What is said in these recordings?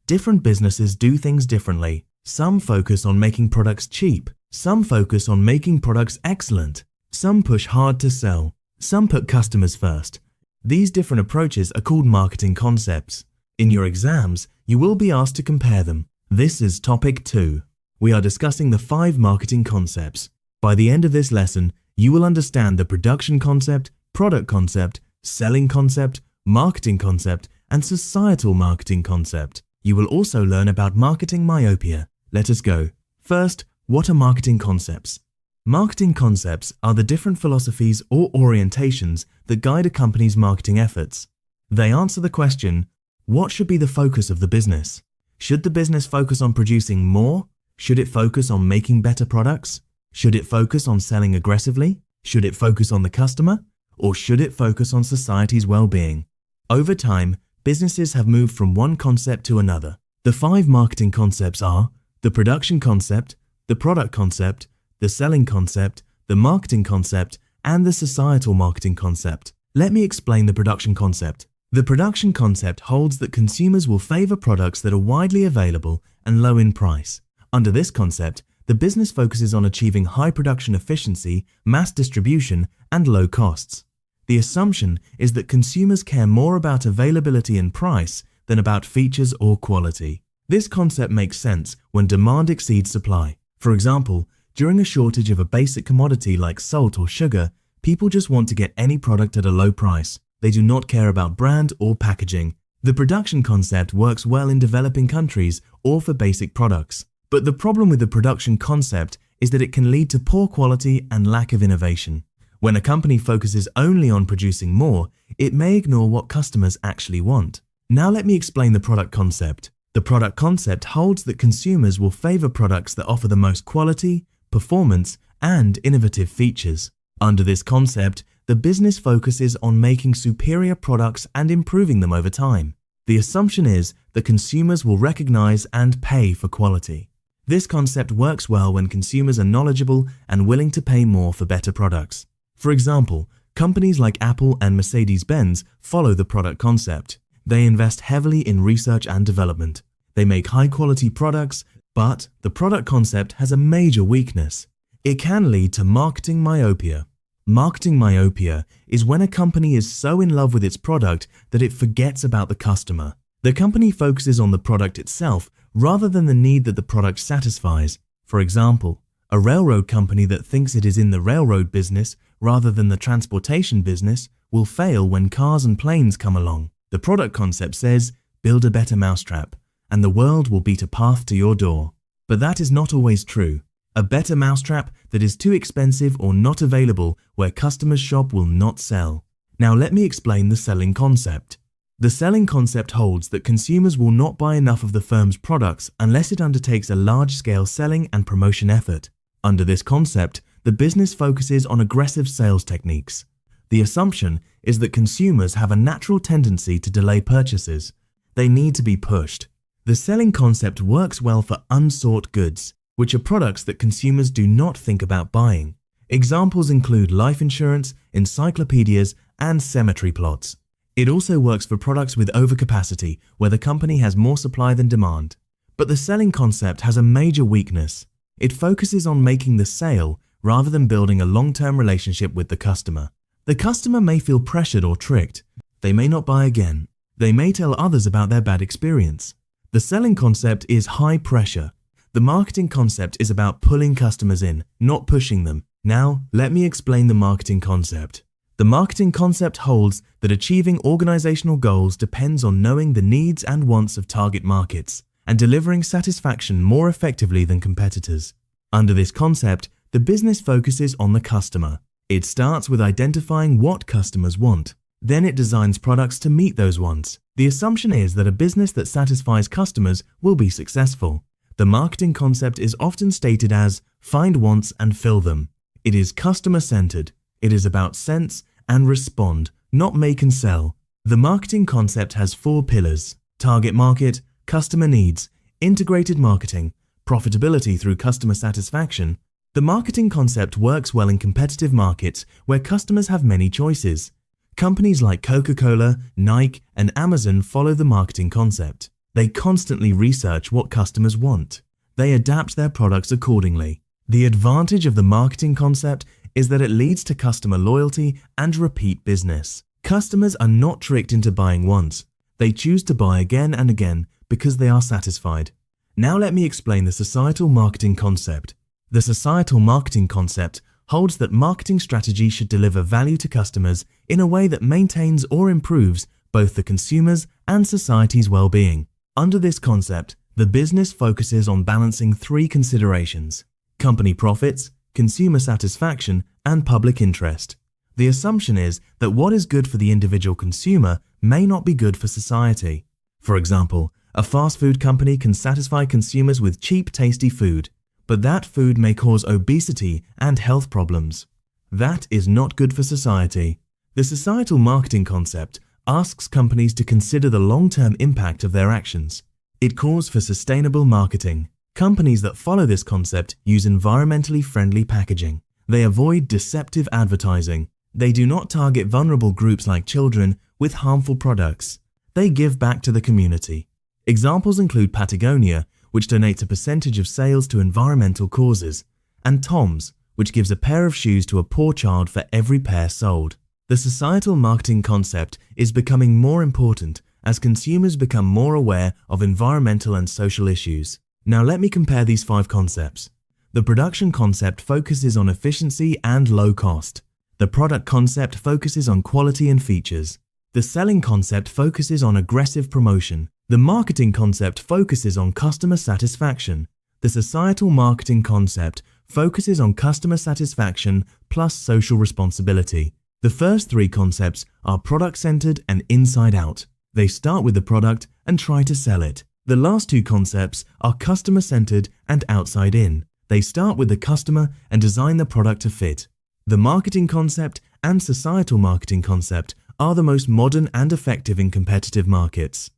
Different businesses do things differently. Some focus on making products cheap. Some focus on making products excellent. Some push hard to sell. Some put customers first. These different approaches are called marketing concepts. In your exams, you will be asked to compare them. This is topic 2. We are discussing the 5 marketing concepts. By the end of this lesson, you will understand the production concept, product concept, selling concept, marketing concept, and societal marketing concept. You will also learn about marketing myopia. Let us go. First, what are marketing concepts? Marketing concepts are the different philosophies or orientations that guide a company's marketing efforts. They answer the question, what should be the focus of the business? Should the business focus on producing more? Should it focus on making better products? Should it focus on selling aggressively? Should it focus on the customer? Or should it focus on society's well-being? Over time, businesses have moved from one concept to another. The 5 marketing concepts are the production concept, the product concept, the selling concept, the marketing concept, and the societal marketing concept. Let me explain the production concept. The production concept holds that consumers will favor products that are widely available and low in price. Under this concept, the business focuses on achieving high production efficiency, mass distribution, and low costs. The assumption is that consumers care more about availability and price than about features or quality. This concept makes sense when demand exceeds supply. For example, during a shortage of a basic commodity like salt or sugar, people just want to get any product at a low price. They do not care about brand or packaging. The production concept works well in developing countries or for basic products. But the problem with the production concept is that it can lead to poor quality and lack of innovation. When a company focuses only on producing more, it may ignore what customers actually want. Now let me explain the product concept. The product concept holds that consumers will favor products that offer the most quality, performance, and innovative features. Under this concept, the business focuses on making superior products and improving them over time. The assumption is that consumers will recognize and pay for quality. This concept works well when consumers are knowledgeable and willing to pay more for better products. For example, companies like Apple and Mercedes-Benz follow the product concept. They invest heavily in research and development. They make high-quality products, but the product concept has a major weakness. It can lead to marketing myopia. Marketing myopia is when a company is so in love with its product that it forgets about the customer. The company focuses on the product itself rather than the need that the product satisfies. For example, a railroad company that thinks it is in the railroad business rather than the transportation business will fail when cars and planes come along. The product concept says, build a better mousetrap, and the world will beat a path to your door. But that is not always true. A better mousetrap that is too expensive or not available where customers shop will not sell. Now let me explain the selling concept. The selling concept holds that consumers will not buy enough of the firm's products unless it undertakes a large-scale selling and promotion effort. Under this concept, the business focuses on aggressive sales techniques. The assumption is that consumers have a natural tendency to delay purchases. They need to be pushed. The selling concept works well for unsought goods, which are products that consumers do not think about buying. Examples include life insurance, encyclopedias, and cemetery plots. It also works for products with overcapacity, where the company has more supply than demand. But the selling concept has a major weakness. It focuses on making the sale rather than building a long-term relationship with the customer. The customer may feel pressured or tricked. They may not buy again. They may tell others about their bad experience. The selling concept is high pressure. The marketing concept is about pulling customers in, not pushing them. Now, let me explain the marketing concept. The marketing concept holds that achieving organizational goals depends on knowing the needs and wants of target markets and delivering satisfaction more effectively than competitors. Under this concept, the business focuses on the customer. It starts with identifying what customers want. Then it designs products to meet those wants. The assumption is that a business that satisfies customers will be successful. The marketing concept is often stated as find wants and fill them. It is customer-centered. It is about sense and respond, not make and sell. The marketing concept has 4 pillars: target market, customer needs, integrated marketing, profitability through customer satisfaction. The marketing concept works well in competitive markets where customers have many choices. Companies like Coca-Cola, Nike, and Amazon follow the marketing concept. They constantly research what customers want. They adapt their products accordingly. The advantage of the marketing concept is that it leads to customer loyalty and repeat business. Customers are not tricked into buying once. They choose to buy again and again because they are satisfied. Now let me explain the societal marketing concept. The societal marketing concept holds that marketing strategy should deliver value to customers in a way that maintains or improves both the consumer's and society's well-being. Under this concept, the business focuses on balancing three considerations: company profits, consumer satisfaction, and public interest. The assumption is that what is good for the individual consumer may not be good for society. For example, a fast food company can satisfy consumers with cheap, tasty food, but that food may cause obesity and health problems. That is not good for society. The societal marketing concept asks companies to consider the long-term impact of their actions. It calls for sustainable marketing. Companies that follow this concept use environmentally friendly packaging. They avoid deceptive advertising. They do not target vulnerable groups like children with harmful products. They give back to the community. Examples include Patagonia, which donates a percentage of sales to environmental causes, and Tom's, which gives a pair of shoes to a poor child for every pair sold. The societal marketing concept is becoming more important as consumers become more aware of environmental and social issues. Now let me compare these 5 concepts. The production concept focuses on efficiency and low cost. The product concept focuses on quality and features. The selling concept focuses on aggressive promotion. The marketing concept focuses on customer satisfaction. The societal marketing concept focuses on customer satisfaction plus social responsibility. The first 3 concepts are product-centered and inside-out. They start with the product and try to sell it. The last 2 concepts are customer-centered and outside-in. They start with the customer and design the product to fit. The marketing concept and societal marketing concept are the most modern and effective in competitive markets.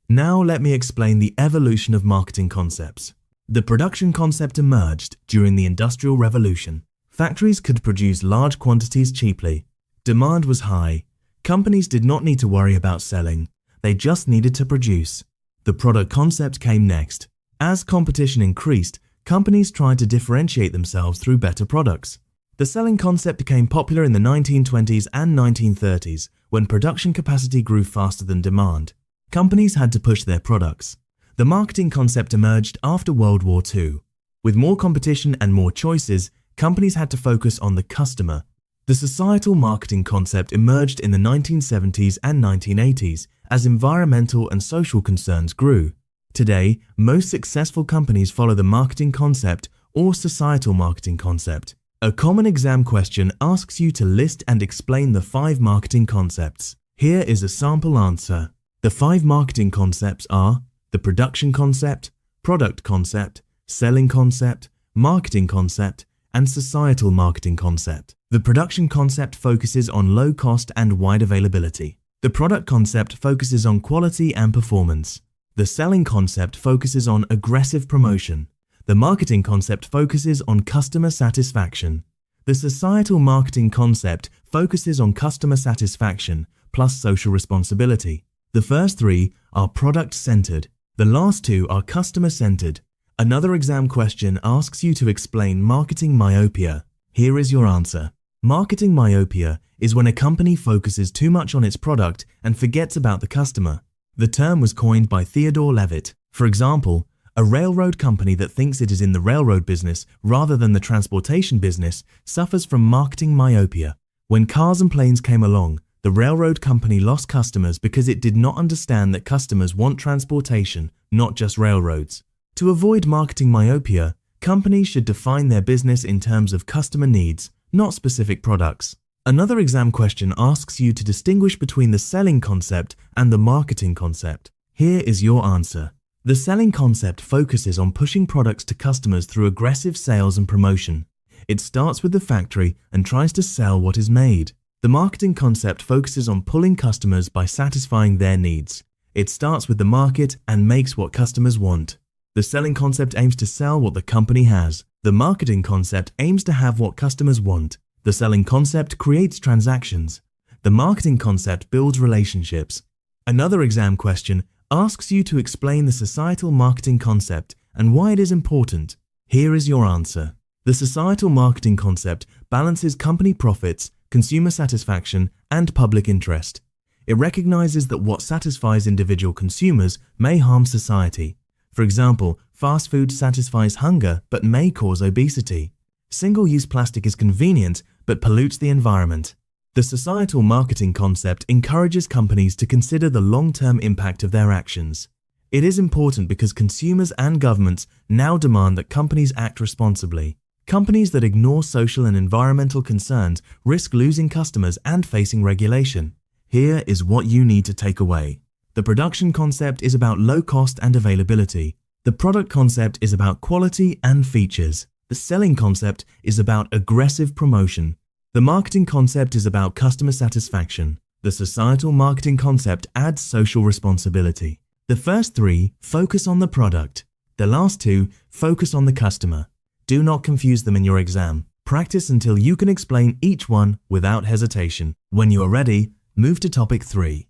Now let me explain the evolution of marketing concepts. The production concept emerged during the Industrial Revolution. Factories could produce large quantities cheaply. Demand was high. Companies did not need to worry about selling. They just needed to produce. The product concept came next. As competition increased, companies tried to differentiate themselves through better products. The selling concept became popular in the 1920s and 1930s when production capacity grew faster than demand. Companies had to push their products. The marketing concept emerged after World War II. With more competition and more choices, companies had to focus on the customer. The societal marketing concept emerged in the 1970s and 1980s as environmental and social concerns grew. Today, most successful companies follow the marketing concept or societal marketing concept. A common exam question asks you to list and explain the 5 marketing concepts. Here is a sample answer. The 5 marketing concepts are the production concept, product concept, selling concept, marketing concept, and societal marketing concept. The production concept focuses on low cost and wide availability. The product concept focuses on quality and performance. The selling concept focuses on aggressive promotion. The marketing concept focuses on customer satisfaction. The societal marketing concept focuses on customer satisfaction plus social responsibility. The first 3 are product-centered. The last 2 are customer-centered. Another exam question asks you to explain marketing myopia. Here is your answer. Marketing myopia is when a company focuses too much on its product and forgets about the customer. The term was coined by Theodore Levitt. For example, a railroad company that thinks it is in the railroad business rather than the transportation business suffers from marketing myopia. When cars and planes came along, the railroad company lost customers because it did not understand that customers want transportation, not just railroads. To avoid marketing myopia, companies should define their business in terms of customer needs, not specific products. Another exam question asks you to distinguish between the selling concept and the marketing concept. Here is your answer. The selling concept focuses on pushing products to customers through aggressive sales and promotion. It starts with the factory and tries to sell what is made. The marketing concept focuses on pulling customers by satisfying their needs. It starts with the market and makes what customers want. The selling concept aims to sell what the company has. The marketing concept aims to have what customers want. The selling concept creates transactions. The marketing concept builds relationships. Another exam question asks you to explain the societal marketing concept and why it is important. Here is your answer. The societal marketing concept balances company profits, consumer satisfaction, and public interest. It recognizes that what satisfies individual consumers may harm society. For example, fast food satisfies hunger but may cause obesity. Single-use plastic is convenient but pollutes the environment. The societal marketing concept encourages companies to consider the long-term impact of their actions. It is important because consumers and governments now demand that companies act responsibly. Companies that ignore social and environmental concerns risk losing customers and facing regulation. Here is what you need to take away. The production concept is about low cost and availability. The product concept is about quality and features. The selling concept is about aggressive promotion. The marketing concept is about customer satisfaction. The societal marketing concept adds social responsibility. The first three focus on the product. The last two focus on the customer. Do not confuse them in your exam. Practice until you can explain each one without hesitation. When you are ready, move to topic 3.